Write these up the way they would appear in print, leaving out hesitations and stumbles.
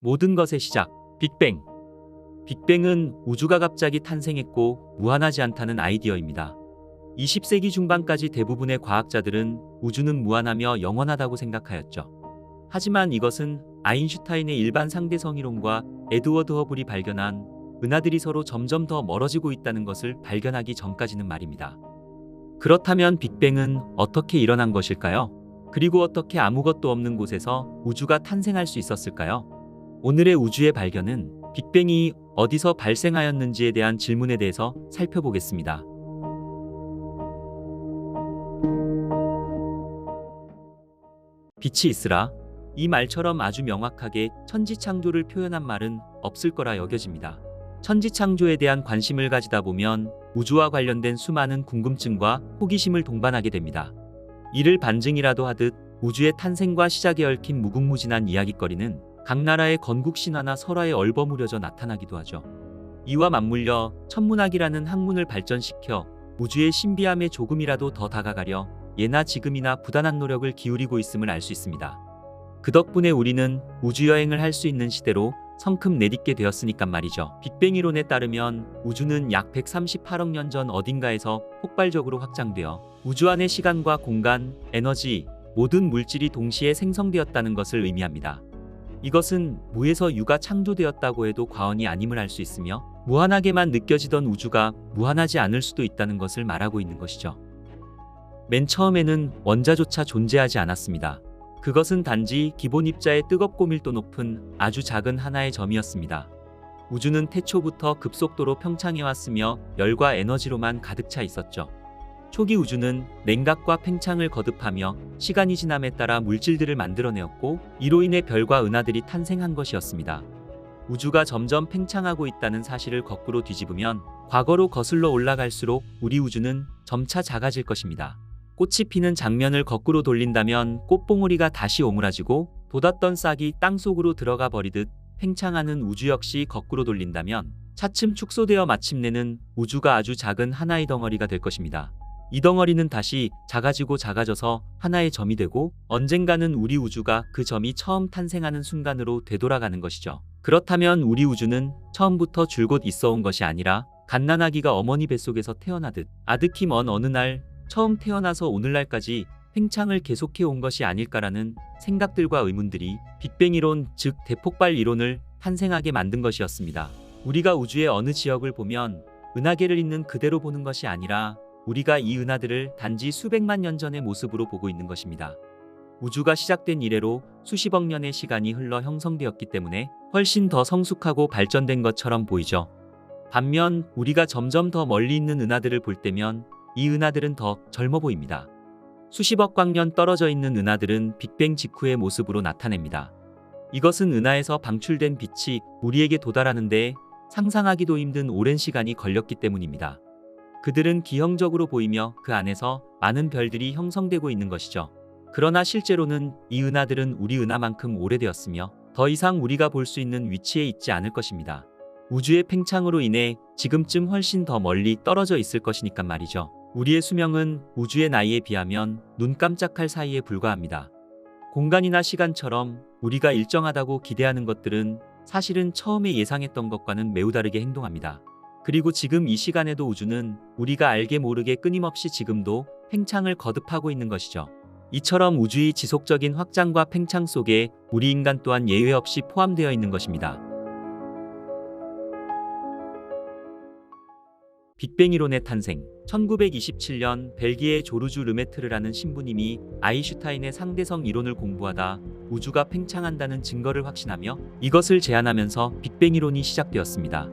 모든 것의 시작, 빅뱅. 빅뱅은 우주가 갑자기 탄생했고 무한하지 않다는 아이디어입니다. 20세기 중반까지 대부분의 과학자들은 우주는 무한하며 영원하다고 생각하였죠. 하지만 이것은 아인슈타인의 일반 상대성 이론과 에드워드 허블이 발견한 은하들이 서로 점점 더 멀어지고 있다는 것을 발견하기 전까지는 말입니다. 그렇다면 빅뱅은 어떻게 일어난 것일까요? 그리고 어떻게 아무것도 없는 곳에서 우주가 탄생할 수 있었을까요? 오늘의 우주의 발견은 빅뱅이 어디서 발생하였는지에 대한 질문에 대해서 살펴보겠습니다. 빛이 있으라. 이 말처럼 아주 명확하게 천지창조를 표현한 말은 없을 거라 여겨집니다. 천지창조에 대한 관심을 가지다 보면 우주와 관련된 수많은 궁금증과 호기심을 동반하게 됩니다. 이를 반증이라도 하듯 우주의 탄생과 시작에 얽힌 무궁무진한 이야깃거리는 각 나라의 건국 신화나 설화에 얼버무려져 나타나기도 하죠. 이와 맞물려 천문학이라는 학문을 발전시켜 우주의 신비함에 조금이라도 더 다가가려 예나 지금이나 부단한 노력을 기울이고 있음을 알 수 있습니다. 그 덕분에 우리는 우주여행을 할 수 있는 시대로 성큼 내딛게 되었으니까 말이죠. 빅뱅 이론에 따르면 우주는 약 138억 년 전 어딘가에서 폭발적으로 확장되어 우주 안의 시간과 공간, 에너지, 모든 물질이 동시에 생성되었다는 것을 의미합니다. 이것은 무에서 유가 창조되었다고 해도 과언이 아님을 알 수 있으며 무한하게만 느껴지던 우주가 무한하지 않을 수도 있다는 것을 말하고 있는 것이죠. 맨 처음에는 원자조차 존재하지 않았습니다. 그것은 단지 기본 입자의 뜨겁고 밀도 높은 아주 작은 하나의 점이었습니다. 우주는 태초부터 급속도로 평창해왔으며 열과 에너지로만 가득 차 있었죠. 초기 우주는 냉각과 팽창을 거듭하며 시간이 지남에 따라 물질들을 만들어내었고 이로 인해 별과 은하들이 탄생한 것이었습니다. 우주가 점점 팽창하고 있다는 사실을 거꾸로 뒤집으면 과거로 거슬러 올라갈수록 우리 우주는 점차 작아질 것입니다. 꽃이 피는 장면을 거꾸로 돌린다면 꽃봉오리가 다시 오므라지고 돋았던 싹이 땅속으로 들어가 버리듯 팽창하는 우주 역시 거꾸로 돌린다면 차츰 축소되어 마침내는 우주가 아주 작은 하나의 덩어리가 될 것입니다. 이 덩어리는 다시 작아지고 작아져서 하나의 점이 되고 언젠가는 우리 우주가 그 점이 처음 탄생하는 순간으로 되돌아가는 것이죠. 그렇다면 우리 우주는 처음부터 줄곧 있어온 것이 아니라 갓난아기가 어머니 뱃속에서 태어나듯 아득히 먼 어느 날 처음 태어나서 오늘날까지 팽창을 계속해 온 것이 아닐까라는 생각들과 의문들이 빅뱅 이론, 즉 대폭발 이론을 탄생하게 만든 것이었습니다. 우리가 우주의 어느 지역을 보면 은하계를 있는 그대로 보는 것이 아니라 우리가 이 은하들을 단지 수백만 년 전의 모습으로 보고 있는 것입니다. 우주가 시작된 이래로 수십억 년의 시간이 흘러 형성되었기 때문에 훨씬 더 성숙하고 발전된 것처럼 보이죠. 반면 우리가 점점 더 멀리 있는 은하들을 볼 때면 이 은하들은 더 젊어 보입니다. 수십억 광년 떨어져 있는 은하들은 빅뱅 직후의 모습으로 나타냅니다. 이것은 은하에서 방출된 빛이 우리에게 도달하는 데 상상하기도 힘든 오랜 시간이 걸렸기 때문입니다. 그들은 기형적으로 보이며 그 안에서 많은 별들이 형성되고 있는 것이죠. 그러나 실제로는 이 은하들은 우리 은하만큼 오래되었으며 더 이상 우리가 볼 수 있는 위치에 있지 않을 것입니다. 우주의 팽창으로 인해 지금쯤 훨씬 더 멀리 떨어져 있을 것이니까 말이죠. 우리의 수명은 우주의 나이에 비하면 눈 깜짝할 사이에 불과합니다. 공간이나 시간처럼 우리가 일정하다고 기대하는 것들은 사실은 처음에 예상했던 것과는 매우 다르게 행동합니다. 그리고 지금 이 시간에도 우주는 우리가 알게 모르게 끊임없이 지금도 팽창을 거듭하고 있는 것이죠. 이처럼 우주의 지속적인 확장과 팽창 속에 우리 인간 또한 예외 없이 포함되어 있는 것입니다. 빅뱅 이론의 탄생. 1927년 벨기에의 조르주 르메트르라는 신부님이 아인슈타인의 상대성 이론을 공부하다 우주가 팽창한다는 증거를 확신하며 이것을 제안하면서 빅뱅 이론이 시작되었습니다.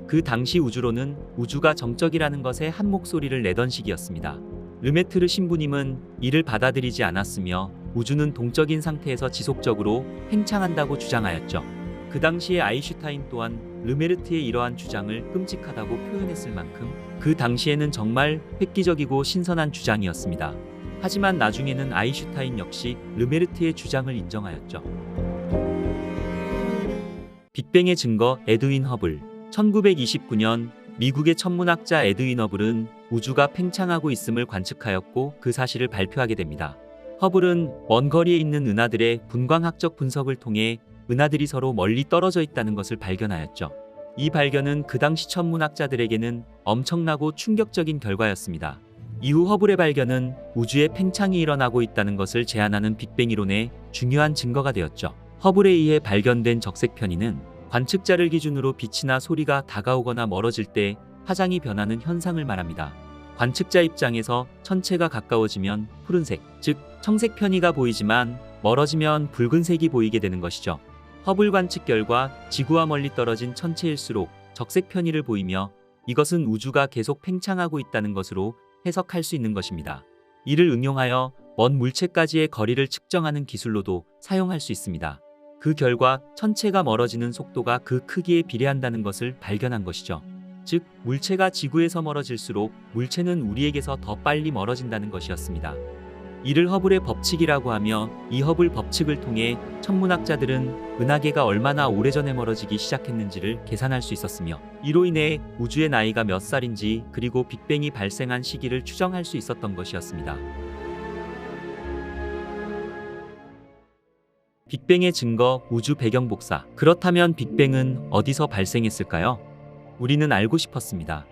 그 당시 우주론은 우주가 정적이라는 것에 한 목소리를 내던 시기였습니다. 르메트르 신부님은 이를 받아들이지 않았으며 우주는 동적인 상태에서 지속적으로 팽창한다고 주장하였죠. 그 당시에 아인슈타인 또한 르메르트의 이러한 주장을 끔찍하다고 표현했을 만큼 그 당시에는 정말 획기적이고 신선한 주장이었습니다. 하지만 나중에는 아인슈타인 역시 르메르트의 주장을 인정하였죠. 빅뱅의 증거. 에드윈 허블. 1929년 미국의 천문학자 에드윈 허블은 우주가 팽창하고 있음을 관측하였고 그 사실을 발표하게 됩니다. 허블은 먼 거리에 있는 은하들의 분광학적 분석을 통해 은하들이 서로 멀리 떨어져 있다는 것을 발견하였죠. 이 발견은 그 당시 천문학자들에게는 엄청나고 충격적인 결과였습니다. 이후 허블의 발견은 우주에 팽창이 일어나고 있다는 것을 제안하는 빅뱅 이론의 중요한 증거가 되었죠. 허블에 의해 발견된 적색 편의는 관측자를 기준으로 빛이나 소리가 다가오거나 멀어질 때 파장이 변하는 현상을 말합니다. 관측자 입장에서 천체가 가까워지면 푸른색, 즉 청색 편의가 보이지만 멀어지면 붉은색이 보이게 되는 것이죠. 허블 관측 결과 지구와 멀리 떨어진 천체일수록 적색 편의를 보이며 이것은 우주가 계속 팽창하고 있다는 것으로 해석할 수 있는 것입니다. 이를 응용하여 먼 물체까지의 거리를 측정하는 기술로도 사용할 수 있습니다. 그 결과 천체가 멀어지는 속도가 그 크기에 비례한다는 것을 발견한 것이죠. 즉, 물체가 지구에서 멀어질수록 물체는 우리에게서 더 빨리 멀어진다는 것이었습니다. 이를 허블의 법칙이라고 하며 이 허블 법칙을 통해 천문학자들은 은하계가 얼마나 오래전에 멀어지기 시작했는지를 계산할 수 있었으며 이로 인해 우주의 나이가 몇 살인지 그리고 빅뱅이 발생한 시기를 추정할 수 있었던 것이었습니다. 빅뱅의 증거, 우주 배경 복사. 그렇다면 빅뱅은 어디서 발생했을까요? 우리는 알고 싶었습니다.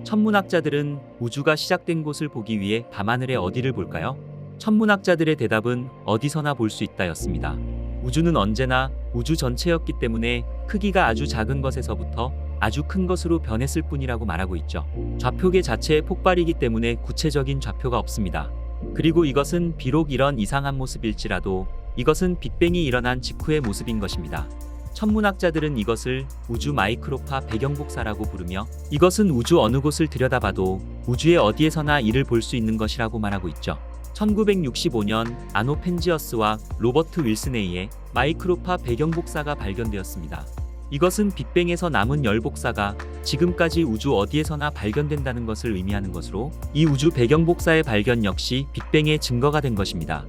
천문학자들은 우주가 시작된 곳을 보기 위해 밤하늘의 어디를 볼까요? 천문학자들의 대답은 어디서나 볼 수 있다였습니다. 우주는 언제나 우주 전체였기 때문에 크기가 아주 작은 것에서부터 아주 큰 것으로 변했을 뿐이라고 말하고 있죠. 좌표계 자체의 폭발이기 때문에 구체적인 좌표가 없습니다. 그리고 이것은 비록 이런 이상한 모습일지라도 이것은 빅뱅이 일어난 직후의 모습인 것입니다. 천문학자들은 이것을 우주 마이크로파 배경 복사라고 부르며 이것은 우주 어느 곳을 들여다봐도 우주의 어디에서나 이를 볼 수 있는 것이라고 말하고 있죠. 1965년 아노 펜지어스와 로버트 윌슨에 의해 마이크로파 배경 복사가 발견되었습니다. 이것은 빅뱅에서 남은 열 복사가 지금까지 우주 어디에서나 발견된다는 것을 의미하는 것으로 이 우주 배경 복사의 발견 역시 빅뱅의 증거가 된 것입니다.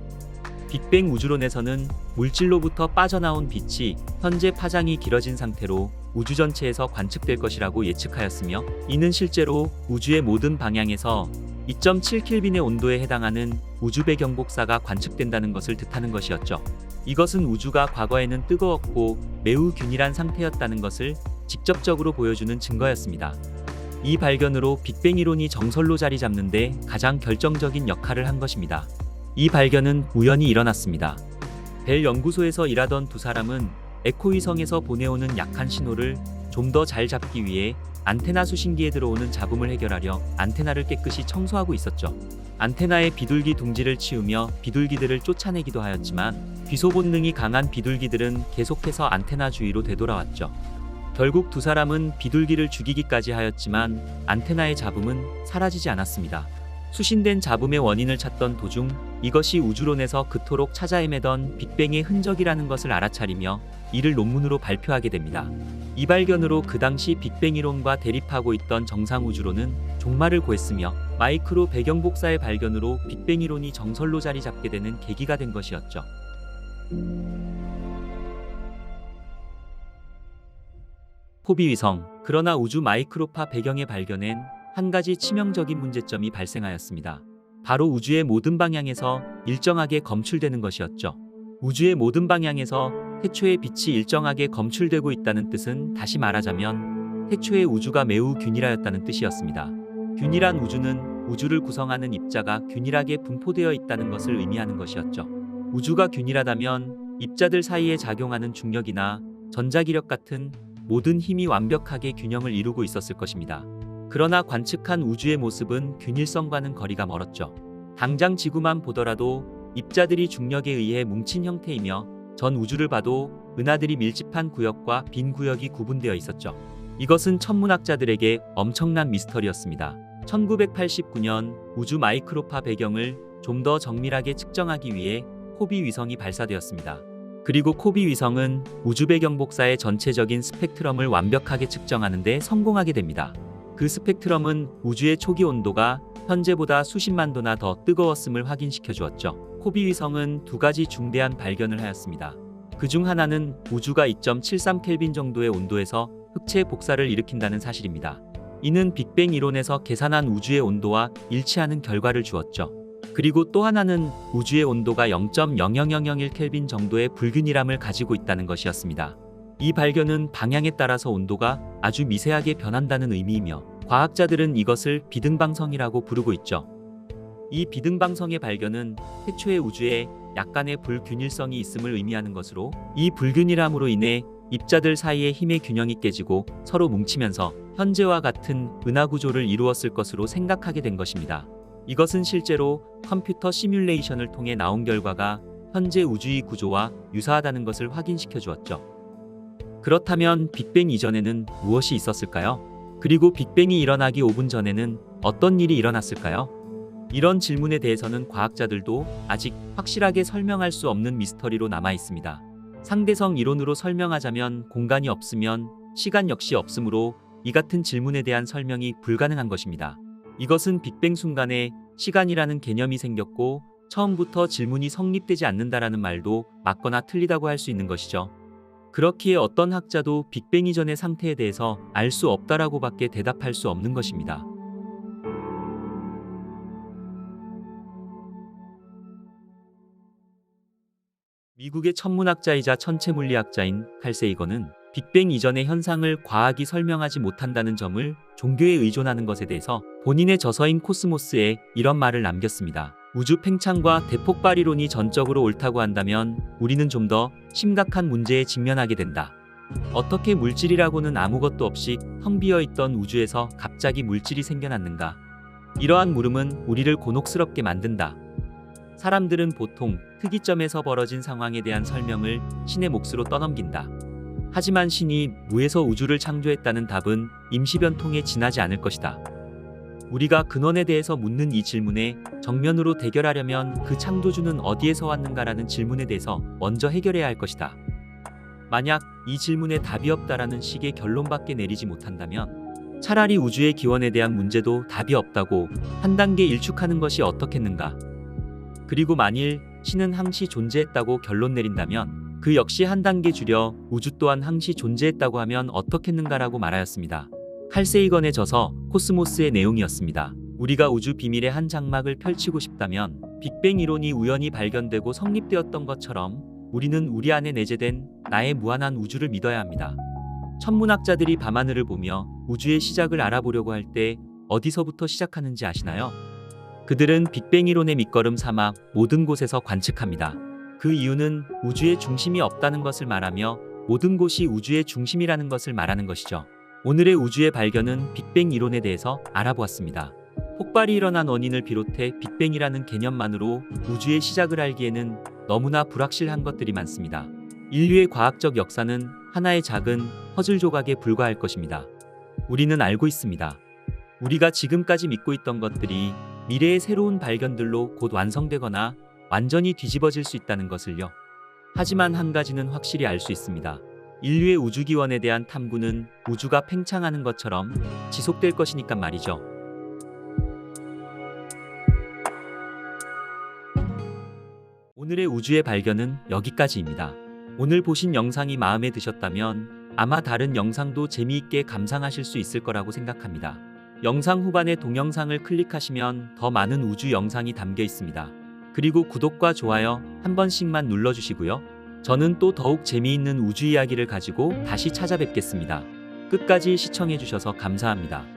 빅뱅 우주론에서는 물질로부터 빠져나온 빛이 현재 파장이 길어진 상태로 우주 전체에서 관측될 것이라고 예측하였으며 이는 실제로 우주의 모든 방향에서 2.7켈빈의 온도에 해당하는 우주 배경 복사가 관측된다는 것을 뜻하는 것이었죠. 이것은 우주가 과거에는 뜨거웠고 매우 균일한 상태였다는 것을 직접적으로 보여주는 증거였습니다. 이 발견으로 빅뱅 이론이 정설로 자리 잡는 데 가장 결정적인 역할을 한 것입니다. 이 발견은 우연히 일어났습니다. 벨 연구소에서 일하던 두 사람은 에코 위성에서 보내오는 약한 신호를 좀 더 잘 잡기 위해 안테나 수신기에 들어오는 잡음을 해결하려 안테나를 깨끗이 청소하고 있었죠. 안테나의 비둘기 둥지를 치우며 비둘기들을 쫓아내기도 하였지만 귀소 본능이 강한 비둘기들은 계속해서 안테나 주위로 되돌아왔죠. 결국 두 사람은 비둘기를 죽이기까지 하였지만 안테나의 잡음은 사라지지 않았습니다. 수신된 잡음의 원인을 찾던 도중 이것이 우주론에서 그토록 찾아 헤매던 빅뱅의 흔적이라는 것을 알아차리며 이를 논문으로 발표하게 됩니다. 이 발견으로 그 당시 빅뱅 이론과 대립하고 있던 정상우주론은 종말을 고했으며 마이크로 배경 복사의 발견으로 빅뱅 이론이 정설로 자리 잡게 되는 계기가 된 것이었죠. 포비 위성. 그러나 우주 마이크로파 배경의 발견엔 한 가지 치명적인 문제점이 발생하였습니다. 바로 우주의 모든 방향에서 일정하게 검출되는 것이었죠. 우주의 모든 방향에서 태초의 빛이 일정하게 검출되고 있다는 뜻은 다시 말하자면 태초의 우주가 매우 균일하였다는 뜻이었습니다. 균일한 우주는 우주를 구성하는 입자가 균일하게 분포되어 있다는 것을 의미하는 것이었죠. 우주가 균일하다면 입자들 사이에 작용하는 중력이나 전자기력 같은 모든 힘이 완벽하게 균형을 이루고 있었을 것입니다. 그러나 관측한 우주의 모습은 균일성과는 거리가 멀었죠. 당장 지구만 보더라도 입자들이 중력에 의해 뭉친 형태이며 전 우주를 봐도 은하들이 밀집한 구역과 빈 구역이 구분되어 있었죠. 이것은 천문학자들에게 엄청난 미스터리였습니다. 1989년 우주 마이크로파 배경을 좀 더 정밀하게 측정하기 위해 코비 위성이 발사되었습니다. 그리고 코비 위성은 우주 배경 복사의 전체적인 스펙트럼을 완벽하게 측정하는 데 성공하게 됩니다. 그 스펙트럼은 우주의 초기 온도가 현재보다 수십만 도나 더 뜨거웠음을 확인시켜 주었죠. 코비 위성은 두 가지 중대한 발견을 하였습니다. 그 중 하나는 우주가 2.73켈빈 정도의 온도에서 흑체 복사를 일으킨다는 사실입니다. 이는 빅뱅 이론에서 계산한 우주의 온도와 일치하는 결과를 주었죠. 그리고 또 하나는 우주의 온도가 0.00001 켈빈 정도의 불균일함을 가지고 있다는 것이었습니다. 이 발견은 방향에 따라서 온도가 아주 미세하게 변한다는 의미이며 과학자들은 이것을 비등방성이라고 부르고 있죠. 이 비등방성의 발견은 태초의 우주에 약간의 불균일성이 있음을 의미하는 것으로 이 불균일함으로 인해 입자들 사이의 힘의 균형이 깨지고 서로 뭉치면서 현재와 같은 은하 구조를 이루었을 것으로 생각하게 된 것입니다. 이것은 실제로 컴퓨터 시뮬레이션을 통해 나온 결과가 현재 우주의 구조와 유사하다는 것을 확인시켜 주었죠. 그렇다면 빅뱅 이전에는 무엇이 있었을까요? 그리고 빅뱅이 일어나기 5분 전에는 어떤 일이 일어났을까요? 이런 질문에 대해서는 과학자들도 아직 확실하게 설명할 수 없는 미스터리로 남아 있습니다. 상대성 이론으로 설명하자면 공간이 없으면 시간 역시 없으므로 이 같은 질문에 대한 설명이 불가능한 것입니다. 이것은 빅뱅 순간에 시간이라는 개념이 생겼고 처음부터 질문이 성립되지 않는다라는 말도 맞거나 틀리다고 할 수 있는 것이죠. 그렇기에 어떤 학자도 빅뱅 이전의 상태에 대해서 알 수 없다라고 밖에 대답할 수 없는 것입니다. 미국의 천문학자이자 천체물리학자인 칼 세이건은 빅뱅 이전의 현상을 과학이 설명하지 못한다는 점을 종교에 의존하는 것에 대해서 본인의 저서인 코스모스에 이런 말을 남겼습니다. 우주 팽창과 대폭발 이론이 전적으로 옳다고 한다면 우리는 좀 더 심각한 문제에 직면하게 된다. 어떻게 물질이라고는 아무것도 없이 텅 비어 있던 우주에서 갑자기 물질이 생겨났는가? 이러한 물음은 우리를 곤혹스럽게 만든다. 사람들은 보통 특이점에서 벌어진 상황에 대한 설명을 신의 몫으로 떠넘긴다. 하지만 신이 무에서 우주를 창조했다는 답은 임시변통에 지나지 않을 것이다. 우리가 근원에 대해서 묻는 이 질문에 정면으로 대결하려면 그 창조주는 어디에서 왔는가라는 질문에 대해서 먼저 해결해야 할 것이다. 만약 이 질문에 답이 없다라는 식의 결론밖에 내리지 못한다면 차라리 우주의 기원에 대한 문제도 답이 없다고 한 단계 일축하는 것이 어떻겠는가? 그리고 만일 신은 항시 존재했다고 결론 내린다면 그 역시 한 단계 줄여 우주 또한 항시 존재했다고 하면 어떻겠는가라고 말하였습니다. 칼 세이건의 저서 코스모스의 내용이었습니다. 우리가 우주 비밀의 한 장막을 펼치고 싶다면 빅뱅 이론이 우연히 발견되고 성립되었던 것처럼 우리는 우리 안에 내재된 나의 무한한 우주를 믿어야 합니다. 천문학자들이 밤하늘을 보며 우주의 시작을 알아보려고 할 때 어디서부터 시작하는지 아시나요? 그들은 빅뱅 이론의 밑거름 삼아 모든 곳에서 관측합니다. 그 이유는 우주의 중심이 없다는 것을 말하며 모든 곳이 우주의 중심이라는 것을 말하는 것이죠. 오늘의 우주의 발견은 빅뱅 이론에 대해서 알아보았습니다. 폭발이 일어난 원인을 비롯해 빅뱅이라는 개념만으로 우주의 시작을 알기에는 너무나 불확실한 것들이 많습니다. 인류의 과학적 역사는 하나의 작은 퍼즐 조각에 불과할 것입니다. 우리는 알고 있습니다. 우리가 지금까지 믿고 있던 것들이 미래의 새로운 발견들로 곧 완성되거나 완전히 뒤집어질 수 있다는 것을요. 하지만 한 가지는 확실히 알 수 있습니다. 인류의 우주기원에 대한 탐구는 우주가 팽창하는 것처럼 지속될 것이니까 말이죠. 오늘의 우주의 발견은 여기까지입니다. 오늘 보신 영상이 마음에 드셨다면 아마 다른 영상도 재미있게 감상하실 수 있을 거라고 생각합니다. 영상 후반의 동영상을 클릭하시면 더 많은 우주 영상이 담겨 있습니다. 그리고 구독과 좋아요 한 번씩만 눌러주시고요. 저는 또 더욱 재미있는 우주 이야기를 가지고 다시 찾아뵙겠습니다. 끝까지 시청해주셔서 감사합니다.